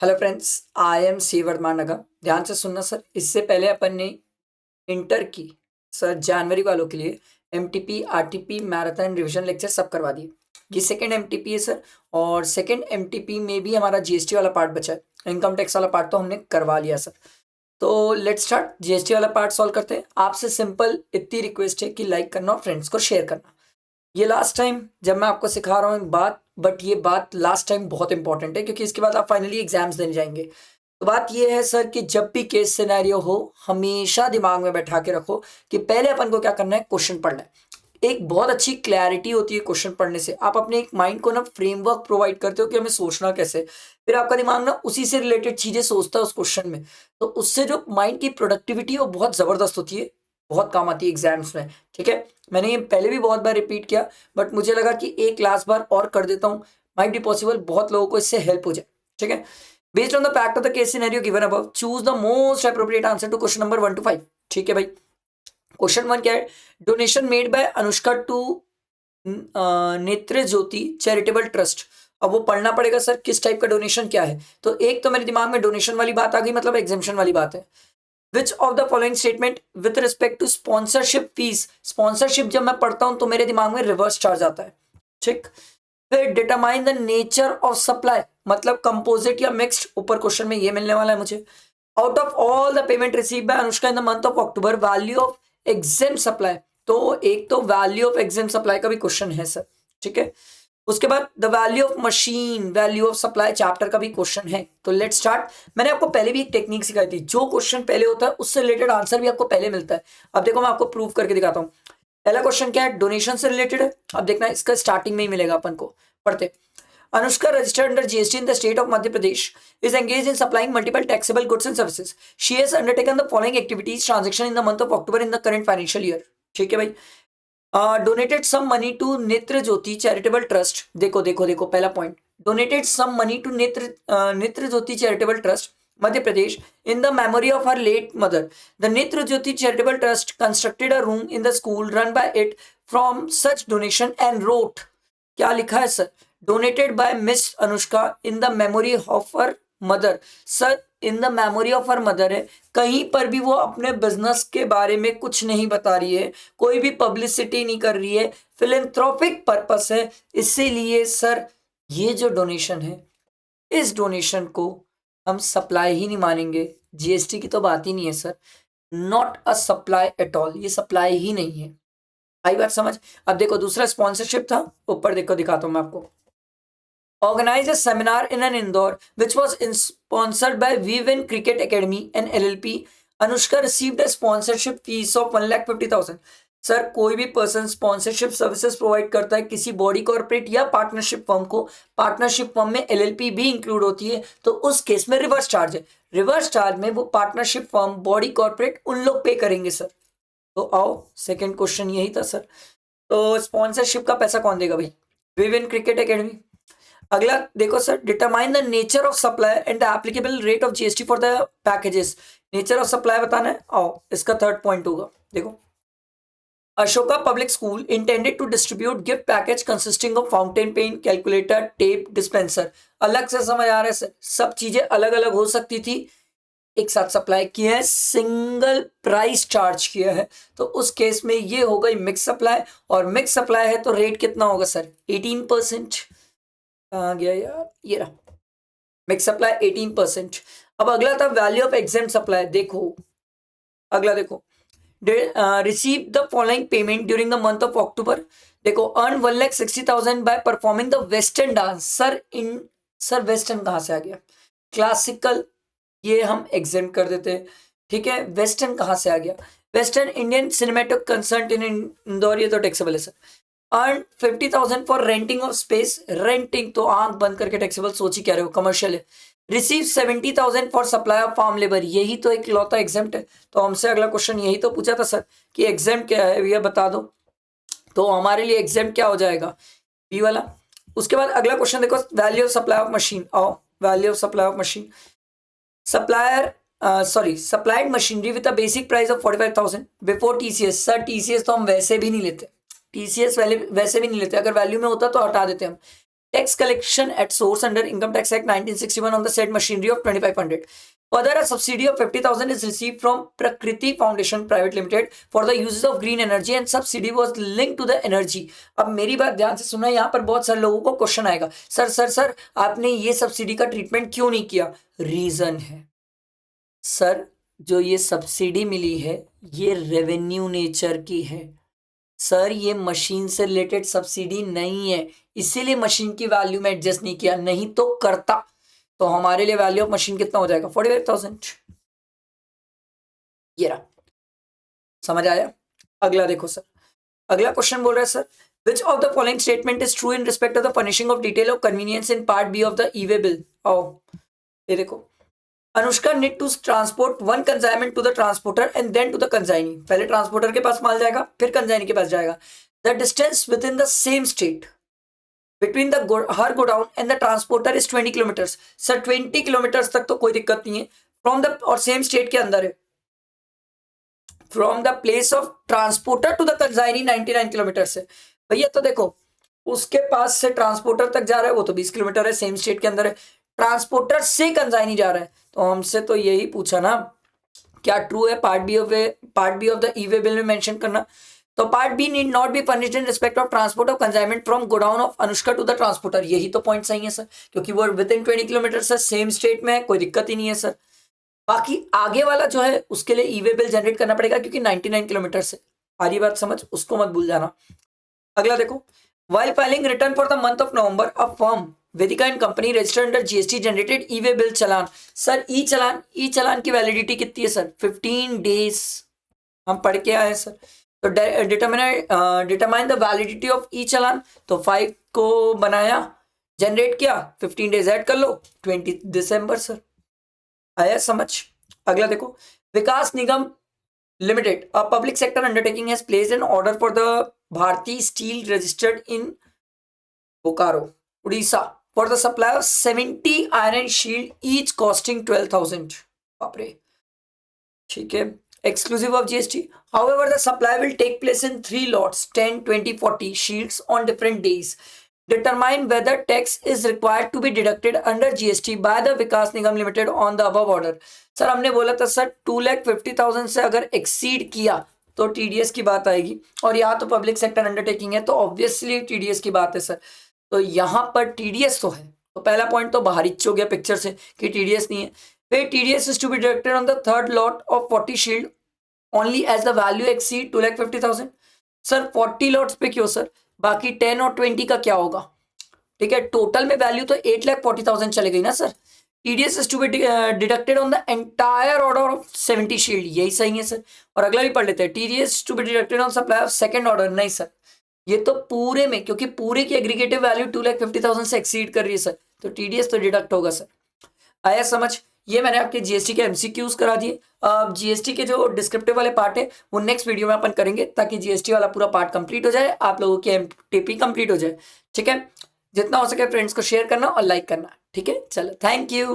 Hello friends, I am C Vardhaman Nagar. ध्यान से सुनना सर। इससे पहले अपन ने इंटर की सर जनवरी वालों के लिए MTP RTP marathon revision lecture सब करवा दिए। ये सेकंड एमटीपी है सर, और सेकंड एमटीपी में भी हमारा जीएसटी वाला पार्ट बचा है। इनकम टैक्स वाला पार्ट तो हमने करवा लिया सर। तो लेट्स स्टार्ट। जीएसटी वाला पार्ट सॉल्व करते हैं। आपसे सिंपल इतनी रिक्वेस्ट है कि लाइक करना और फ्रेंड्स को शेयर करना। ये लास्ट टाइम जब मैं आपको सिखा रहा हूँ एक बात, बट ये बात लास्ट टाइम बहुत इंपॉर्टेंट है क्योंकि इसके बाद आप फाइनली एग्जाम्स देने जाएंगे। तो बात ये है सर कि जब भी केस सिनेरियो हो, हमेशा दिमाग में बैठा के रखो कि पहले अपन को क्या करना है, क्वेश्चन पढ़ना है। एक बहुत अच्छी क्लैरिटी होती है क्वेश्चन पढ़ने से। आप अपने एक माइंड को ना फ्रेमवर्क प्रोवाइड करते हो कि हमें सोचना कैसे है। फिर आपका दिमाग ना उसी से रिलेटेड चीजें सोचता है उस क्वेश्चन में। तो उससे जो माइंड की प्रोडक्टिविटी है वो बहुत जबरदस्त होती है, बहुत काम आती है एग्जाम्स में। ठीक है, मैंने ये पहले भी बहुत बार रिपीट किया, बट मुझे लगा कि एक लास्ट बार और कर देता हूँ, माइट बी पॉसिबल बहुत लोगों को इससे हेल्प हो जाए। ठीक है, based on the fact of the case scenario given above, choose the most appropriate answer to question number 1 to 5। ठीक है भाई, क्वेश्चन 1 क्या है? Donation made by Anushka to Netra Jyoti charitable trust. अब वो पढ़ना पड़ेगा सर, किस टाइप का डोनेशन क्या है। तो एक तो मेरे दिमाग में डोनेशन वाली बात आ गई, मतलब एग्जामिशन वाली बात है। Which of the following statement with respect to sponsorship fees. Sponsorship जब मैं पढ़ता हूं तो मेरे दिमाग में रिवर्स चार्ज आता है। ठीक, फिर determine the nature of supply, मतलब कंपोजिट या मिक्स्ड, ऊपर क्वेश्चन में ये मिलने वाला है मुझे। Out of all the payment receive by Anushka in the month of October, value of exempt supply. तो एक तो वैल्यू ऑफ एग्जेम सप्लाई का भी क्वेश्चन है सर। ठीक है, उसके बाद the value of machine, value of supply chapter का भी क्वेश्चन है। तो लेट्स स्टार्ट। मैंने आपको पहले भी एक टेक्निक सिखाई थी, जो क्वेश्चन पहले होता है उससे रिलेटेड आंसर भी आपको पहले मिलता है। अब देखो मैं आपको प्रूव करके दिखाता हूँ। पहला क्वेश्चन क्या है, डोनेशन से रिलेटेड है। अब देखना इसका स्टार्टिंग में ही मिलेगा अपन को। पढ़ते, Anushka registered under GST in the state of Madhya Pradesh, is engaged in supplying multiple taxable goods and services. She has undertaken the following activities transaction in the month of October in the current financial year. ठीक है भाई। Donated some money to Netra Jyoti charitable trust. देखो देखो देखो, पहला point, donated some money to Netra Jyoti charitable trust Madhya Pradesh in the memory of her late mother. The Netra Jyoti Charitable Trust constructed a room in the school run by it from such donation and wrote, क्या लिखा है sir, donated bye miss Anushka in the memory of her mother. Sir in the memory of her mother है, कहीं पर भी वो अपने business के बारे में कुछ नहीं बता रही है, कोई भी पब्लिसिटी नहीं कर रही है, फिलेंथ्रोपिक पर्पस है। इसीलिए सर ये जो डोनेशन है, इस डोनेशन को हम सप्लाई ही नहीं मानेंगे। जीएसटी की तो बात ही नहीं है sir, not a supply at all, ये सप्लाई ही नहीं है। आई बात समझ। अब देखो दूसरा स्पॉन्सरशिप था, ऊपर देखो दिखाता हूं मैं आपको। Organized a seminar in an Indore which was sponsored by Vivian Cricket Academy and LLP. Anushka received a sponsorship fees of 1,50,000। Sir कोई भी पर्सन स्पॉन्सरशिप सर्विसेज प्रोवाइड करता है किसी बॉडी कॉर्पोरेट या पार्टनरशिप फर्म को, पार्टनरशिप फर्म में LLP भी include होती है, तो उस केस में रिवर्स चार्ज है। रिवर्स चार्ज में वो पार्टनरशिप फर्म, बॉडी कॉर्पोरेट, उन लोग पे करेंगे सर। तो आओ, सेकंड क्वेश्चन यही था सर। तो स्पॉन्सरशिप का पैसा कौन देगा भाई? Vivian cricket academy. अगला देखो sir, determine the nature of supply and the applicable rate of GST for the packages. Nature of supply बताना है। आओ, इसका थर्ड पॉइंट होगा। देखो, Ashoka public school intended to distribute gift package consisting of fountain pen, calculator, tape, dispenser. अलग से समझ आ रहा है सर, सब चीजें अलग अलग हो सकती थी, एक साथ सप्लाई किया है, सिंगल प्राइस चार्ज किया है, तो उस केस में ये हो गई मिक्स सप्लाई। और मिक्स सप्लाई है तो रेट कितना होगा सर? 18%। कहाँ गया यार, ये रहा, मिक्स सप्लाई 18%। अब अगला था वैल्यू ऑफ एग्जेम्प्ट सप्लाई। देखो अगला देखो, receive the following payment during the month of October. देखो, earn 1,60,000 by performing the western dance. Sir western कहाँ से आ गया? क्लासिकल ये हम एग्जाम कर देते हैं। ठीक है, वेस्टर्न कहाँ से आ गया? वेस्टर्न इंडियन सिनेमेटिक कंसर्ट इन इंदौर, ये तो टैक्सेबल है sir. Earn 50,000 for renting of space. Renting तो आंख बंद करके टैक्सेबल, सोच ही क्या रहे हो, कमर्शियल है। Receive 70,000 for supply of farm labour, यही तो एक लौता एग्जाम्प्ट है। तो हमसे अगला क्वेश्चन यही तो पूछा था सर कि एग्जाम क्या है, ये बता दो। तो हमारे लिए एग्जाम क्या हो जाएगा? बी वाला। उसके बाद अगला क्वेश्चन देखो, value of supply of machine. आओ, value of supply of machine. Supplier supplied machinery with a basic price of 45,000 before TCS. Sir TCS तो हम वैसे भी नहीं लेते, टीसीएस वैसे भी नहीं लेते, अगर वैल्यू में होता तो हटा देते हम। tax collection at source under Income Tax Act 1961 on the said machinery of 2500. Further, a subsidy of 50,000 is received from Prakriti Foundation Private Limited for the uses of green energy and subsidy was linked to the energy. अब मेरी बात ध्यान से सुना, यहाँ पर बहुत सारे लोगों को क्वेश्चन आएगा, सर आपने ये सब्सिडी का ट्रीटमेंट क्यों नहीं किया? रीजन है सर, जो ये सब्सिडी मिली है ये रेवेन्यू नेचर की है सर, ये मशीन से रिलेटेड सब्सिडी नहीं है, इसीलिए मशीन की वैल्यू में एडजस्ट नहीं किया, नहीं तो करता तो हमारे लिए वैल्यू ऑफ मशीन कितना हो जाएगा? 45,000। ये रहा, समझ आया? अगला देखो सर, अगला क्वेश्चन बोल रहा है sir, which of the following statement is true in respect of the furnishing of detail of convenience in part B of the e-way bill? ये देखो, Anushka need to transport one consignment to the transporter and then to the consignee. पहले transporter के पास माल जाएगा, फिर consignee के पास जाएगा। The distance within the same state between the her godown and the transporter is 20 kilometres. Sir 20 kilometres तक तो कोई दिक्कत नहीं है, फ्रॉम द, और सेम स्टेट के अंदर है, from the place of transporter to the consignee 99 kilometres है। भैया तो देखो, उसके पास से ट्रांसपोर्टर तक जा रहा है वो तो 20 किलोमीटर है, सेम स्टेट के अंदर है। ट्रांसपोर्टर से कंसाइनी जा रहा है, तो हमसे तो यही पूछा ना, क्या ट्रू है part B of the e-way bill में मेंशन करना। तो part B need not be furnished in respect of transport of consignment from godown of Anushka to the transporter. यही तो पॉइंट सही है सर, क्योंकि वो विद इन 20 किलोमीटर से सेम स्टेट में है, कोई दिक्कत ही नहीं है सर। बाकी आगे वाला जो है उसके लिए ई-वे बिल जनरेट करना पड़ेगा, क्योंकि 99 किलोमीटर से। आ रही बात समझ, उसको मत भूल जाना। अगला देखो, while filing return for the month of November, a firm Vedika and company registered under GST generated e-way bill challan. Sir ई चालान की वैलिडिटी कितनी है सर? 15 डेज, हम पढ़ के आए सर। तो डिटरमाइन द वैलिडिटी ऑफ ई चालान, तो 5 को बनाया, जनरेट किया, 15 डेज ऐड कर लो, 20 दिसंबर सर। आया समझ? अगला देखो, विकास निगम limited, a public sector undertaking has placed an order for the Bharti Steel registered in Bokaro, Odisha, for the supply of 70 iron shield, each costing 12,000. बाप रे, ठीक है, exclusive of GST. However, the supply will take place in 3 lots, 10, 20, 40 shields on different days. Determine whether tax is required to be deducted under GST by the Vikas Nigam Limited on the above order. Sir हमने बोला था sir 2,50,000 से अगर exceed किया तो TDS की बात आएगी, और यहाँ तो पब्लिक सेक्टर अंडरटेकिंग है तो ऑब्वियसली टीडीएस की बात है सर। तो यहाँ पर टीडीएस तो है, तो पहला पॉइंट तो बाहर ही हो गया पिक्चर से कि टीडीएस नहीं है। फिर TDS is to be deducted on the third lot of 40 shield only as the value exceed 2,50,000। Sir 40 lots पे क्यों सर? बाकी 10 और 20 का क्या होगा? ठीक है, टोटल में वैल्यू तो 8,40,000 चले गई ना sir. TDS is to be deducted on the entire order of 70 shield, यही सही है सर। और अगला भी पढ़ लेते हैं, TDS to be deducted on supply of second order। नहीं सर, ये तो पूरे में, क्योंकि पूरे की एग्रीगेटिव वैल्यू 2,50,000 से एक्सीड कर रही है सर, तो TDS तो डिडक्ट होगा सर। आया समझ? ये मैंने आपके जीएसटी के एमसीक्यूज करा दिए। अब जीएसटी के जो डिस्क्रिप्टिव वाले पार्ट है वो नेक्स्ट वीडियो में अपन करेंगे, ताकि जीएसटी वाला पूरा पार्ट कंप्लीट हो जाए, आप लोगों की एमटीपी कंप्लीट हो जाए। ठीक है, जितना हो सके फ्रेंड्स को शेयर करना और लाइक करना। ठीक है, चलो, थैंक यू।